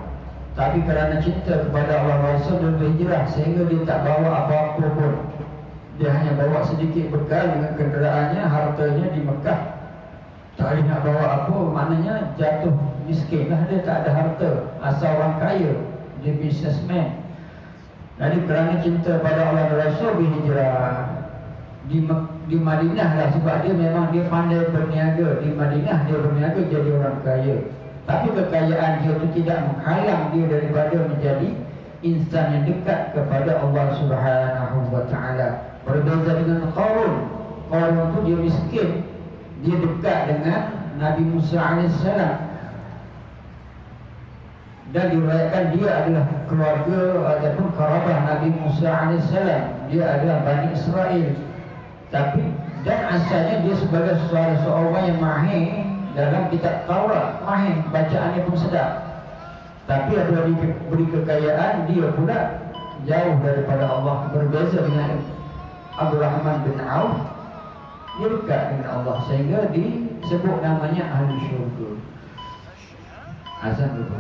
Tapi kerana cinta kepada Allah Rasul, dia berhijrah sehingga dia tak bawa apa-apa pun. Dia hanya bawa sedikit bekal dengan kenderaannya, hartanya di Mekah. Tak boleh nak bawa apa, maknanya jatuh miskin lah. Dia tak ada harta, asal orang kaya. Dia businessman. Jadi kerana cinta pada Allah Rasul, berhijrah di Madinah lah. Sebab dia memang dia pandai berniaga. Di Madinah dia berniaga jadi orang kaya. Tapi kekayaan dia itu tidak menghalang dia daripada menjadi insan yang dekat kepada Allah Subhanahu wa Ta'ala. Berbeza dengan Qarun. Qarun itu dia miskin, dia dekat dengan Nabi Musa AS. Dan diriwayatkan dia adalah keluarga ataupun karabah Nabi Musa AS. Dia adalah Bani Israel. Tapi dan asalnya dia sebagai seorang yang mahir dalam kitab Taurat, mahir, bacaannya pun sedap. Tapi apabila diberi kekayaan, dia pula jauh daripada Allah. Berbeza dengan Abdul Rahman bin Auf, dia dekat dengan Allah sehingga disebut namanya ahli syurga. Azan dulu.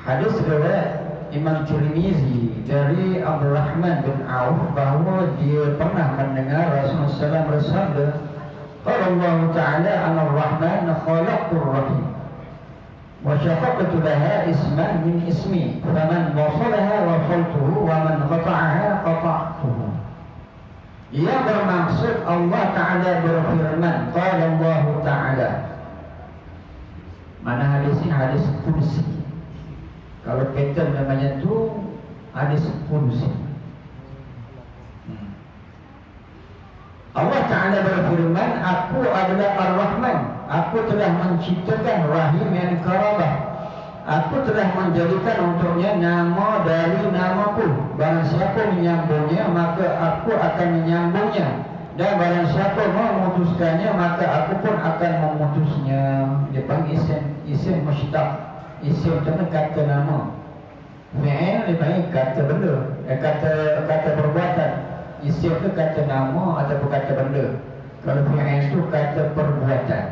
Hadis riwayat Imam Tirmizi dari Abdurrahman bin Auf bahawa dia pernah mendengar Rasulullah SAW bersabda, qala Allah Ta'ala Ar-Rahman khalaqtur rahim wa syaqaqtu laha isman min ismi faman wasalaha wasaltuhu wa man qata'aha qata'tuhu. Ia bermaksud Allah Ta'ala berfirman, qala Allah Ta'ala. Mana hadis ini? Hadis kursi. Kalau pattern namanya tu hadis kursi. Allah Ta'ala berfirman, aku adalah Ar-Rahman, aku telah menciptakan rahim yang karabah, aku telah menjadikan untuknya nama dari namaku. Barang siapa menyambungnya, maka aku akan menyambungnya, dan barang siapa memutuskannya, maka aku pun akan memutusnya. Dia panggil isim mushtaq. Isim itu kata nama, fi'il dipanggil kata benda, kata perbuatan. Isim itu kata nama atau kata benda. Kalau fi'il itu kata perbuatan,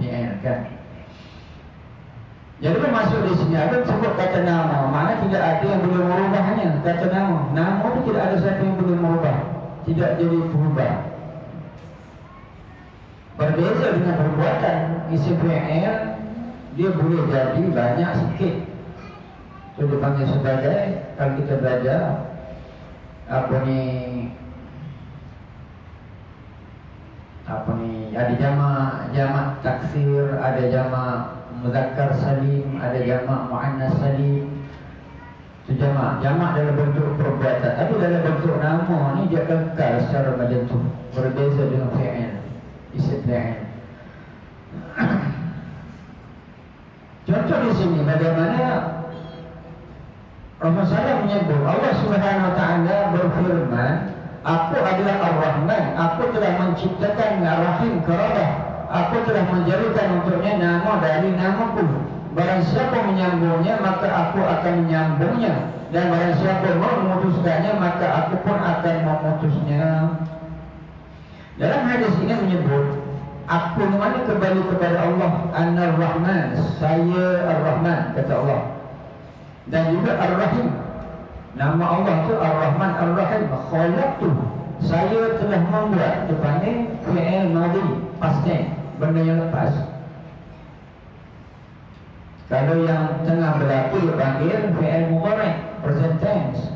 fi'il kan. Jadi masuk di sini ada sebut kata nama, mana tidak ada yang boleh merubahnya. Kata nama, nama itu tidak ada siapa yang boleh merubah, tidak jadi berubah. Berbeza dengan perbuatan. Isim fi'il dia boleh jadi banyak sikit. Itu dipanggil sebagai, kalau kita belajar apa ni, ada jamak taksir, ada jamak muzakkar salim, ada jamak muannas salim. Itu jamak dalam bentuk perbuatan. Tapi dalam bentuk nama ni dia kekal secara macam tu. Berbeza dengan fi'il, isim fi'il. Contoh di sini bagaimana Rasulullah menyebut, Allah Subhanahu Wa Taala berfirman, aku adalah Ar-Rahman, aku telah menciptakan rahim karabah, aku telah menjadikan untuknya nama dari namaku. Barang siapa menyambungnya, maka aku akan menyambungnya, dan barang siapa memutuskannya, maka aku pun akan memutusnya. Dalam hadis ini menyebut, aku mana kembali kepada Allah, Ar-Rahman, saya Ar-Rahman, kata Allah. Dan juga Ar-Rahim, nama Allah itu Ar-Rahman Ar-Rahim. Khalaqtu, saya telah membuat. Dipanggil fi'il madhi, past tense, benda yang lepas. Kalau yang tengah berlaku dipanggil fi'il mudhari', present tense.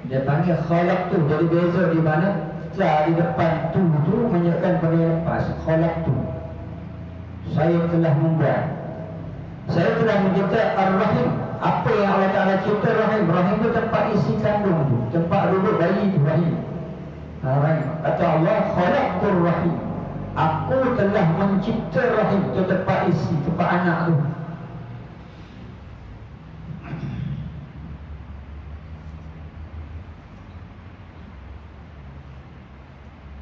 Dia panggil khalaqtu. Jadi beza di mana di depan tu menyertakan benda yang lepas. Khalaqtu, saya telah membuat, saya telah mencipta Ar-Rahim. Apa yang Allah Ta'ala cipta? Rahim. Rahim itu tempat isi kandung tu, tempat duduk bayi tu, rahim. Rahim. Kata Allah, khalaqtur rahim, aku telah mencipta rahim, itu tempat isi, tempat anak tu.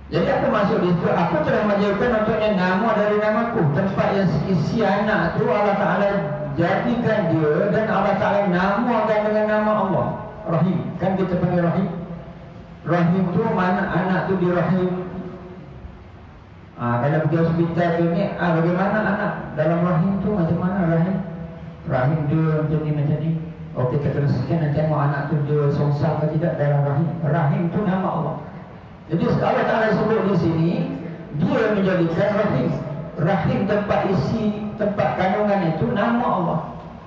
Jadi apa maksud itu? Aku telah menjadikan untuknya nama dari namaku. Tempat yang isi anak tu Allah Ta'ala jadikan dia, dan Allah Ta'ala namakan dengan nama Allah, Rahim. Kan kita panggil Rahim. Rahim tu mana anak tu di rahim. Kalau pergi hospital tu ni, bagaimana anak dalam rahim tu, macam mana rahim? Rahim dia macam ni. Oh, kita kena sekian dan tengok anak tu dia sonsang ke tidak dalam rahim. Rahim tu nama Allah. Jadi Allah Ta'ala sebut di sini, dia menjadikan rahim. Rahim tempat isi, tempat kandungan itu nama Allah.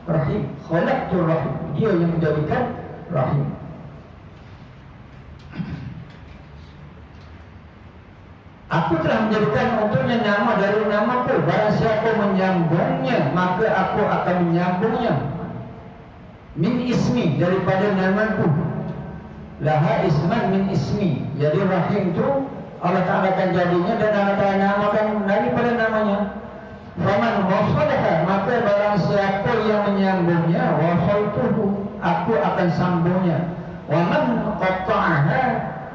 Rahim, khalaqtul rahim. Dia yang menjadikan rahim. Aku telah menjadikan untuknya nama dari namaku. Barang siapa menyambungnya, maka aku akan menyambungnya. Min ismi, daripada namaku. Laha isman min ismi. Jadi rahim itu Allah Ta'ala akan jadinya dan Allah Ta'ala namakan daripada namanya. Faman wasalha, maka barang siapa yang menyambungnya, wasaltuhu, aku akan sambungnya. Waman qata'aha,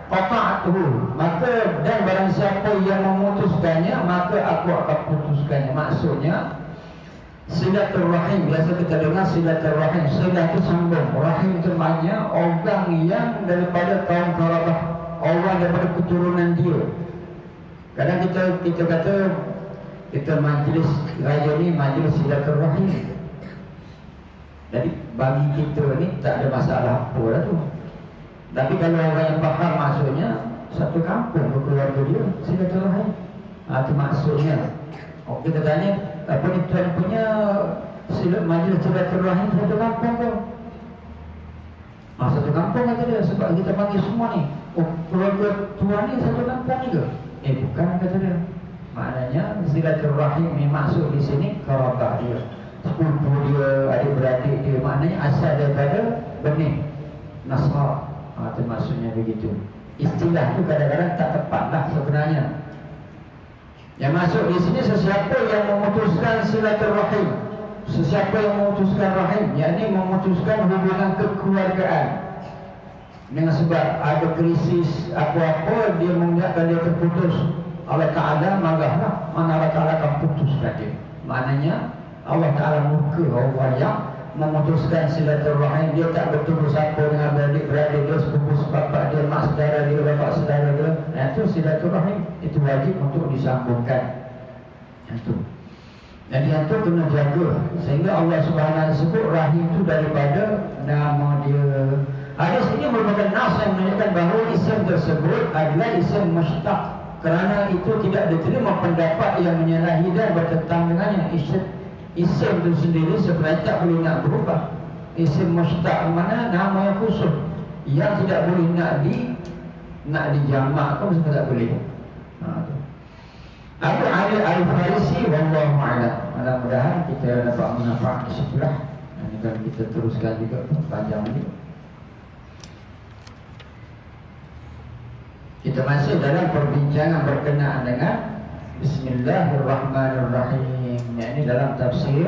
qata'atuhu, maka dan barang siapa yang memutuskannya, maka aku akan putuskannya. Maksudnya silaturahim, biasa kita dengar silaturahim. Silat itu sambung, rahim itu maknanya orang yang daripada kaum Qarabah, orang daripada keturunan dia. Kadang kita kata kita majlis raya ni majlis silaturahim. Jadi bagi kita ni tak ada masalah apa dah tu. Tapi kalau orang yang faham maksudnya, satu kampung berkeluarga dia silaturahim. Itu maksudnya. Kita tanya, apa ni tuan punya majlis silaturahim satu kampung tu? Satu kampung kata dia, sebab kita panggil semua ni. Keluarga tuan ni satu kampung ni ke? Bukan, kata dia. Maknanya silaturahim ni maksud di sini Qarabah dia, sepupu dia, adik-beradik dia. Maknanya asal daripada benih Nasrah. Itu maksudnya begitu. Istilah tu kadang-kadang tak tepat lah sebenarnya. Yang masuk di sini sesiapa yang memutuskan silaturahim, sesiapa yang memutuskan rahim, yakni memutuskan hubungan kekeluargaan. Dengan sebab ada krisis apa-apa, dia mengingatkan dia terputus, Allah Ta'ala marahlah, mana Allah Ta'ala akan putuskan dia. Maknanya Allah Ta'ala murka orang yang memutuskan silaturahim. Dia tak bertemu siapa dengan beradik-beradik dia, sepupu sebapak dia, mak saudara dia, bapak saudara dia. Itu silaturahim, itu wajib untuk disambungkan. Itu. Jadi itu kena jaga. Sehingga Allah Subhanahu sebut rahim itu daripada nama dia. Hadis ini merupakan nas yang menunjukkan bahawa isim tersebut adalah isim mushtaq. Kerana itu tidak diterima pendapat yang menyalahi dan bertentangan dengannya. Isim itu sendiri sebenarnya tak boleh nak berubah. Isim mushtaq mana nama yang khusus yang tidak boleh nak dijamakkan, semua tak boleh. Abu Ali Al-Farisi wallahu a'lam. Mudah-mudahan kita dapat manfaat di situlah. Ini kalau kita teruskan juga panjang ini. Kita masih dalam perbincangan berkenaan dengan Bismillahirrahmanirrahim. Ini dalam tafsir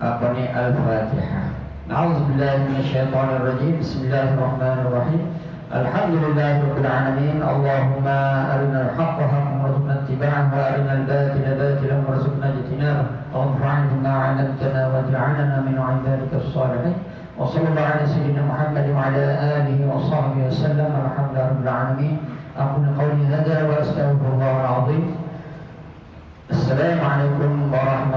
Al-Fatihah. A'udzubillahi minasyaitonirrajim. Bismillahirrahmanirrahim. Alhamdulillahirabbil alamin. Allahumma arinal haqqa haqqan warzuqna ittiba'ahu wa arinal batila batilan warzuqna ijtinabah. Wanfa'na bima 'allamtana waj'alna min 'ibadika as-salihin. Wa sallallahu ala sayyidina Muhammad wa ala alihi wa sahbihi wasallam. Alhamdulillahirabbil alamin. Aqulu qawli hadha wa astaghfirullahal azim. Assalamualaikum warahmatullahi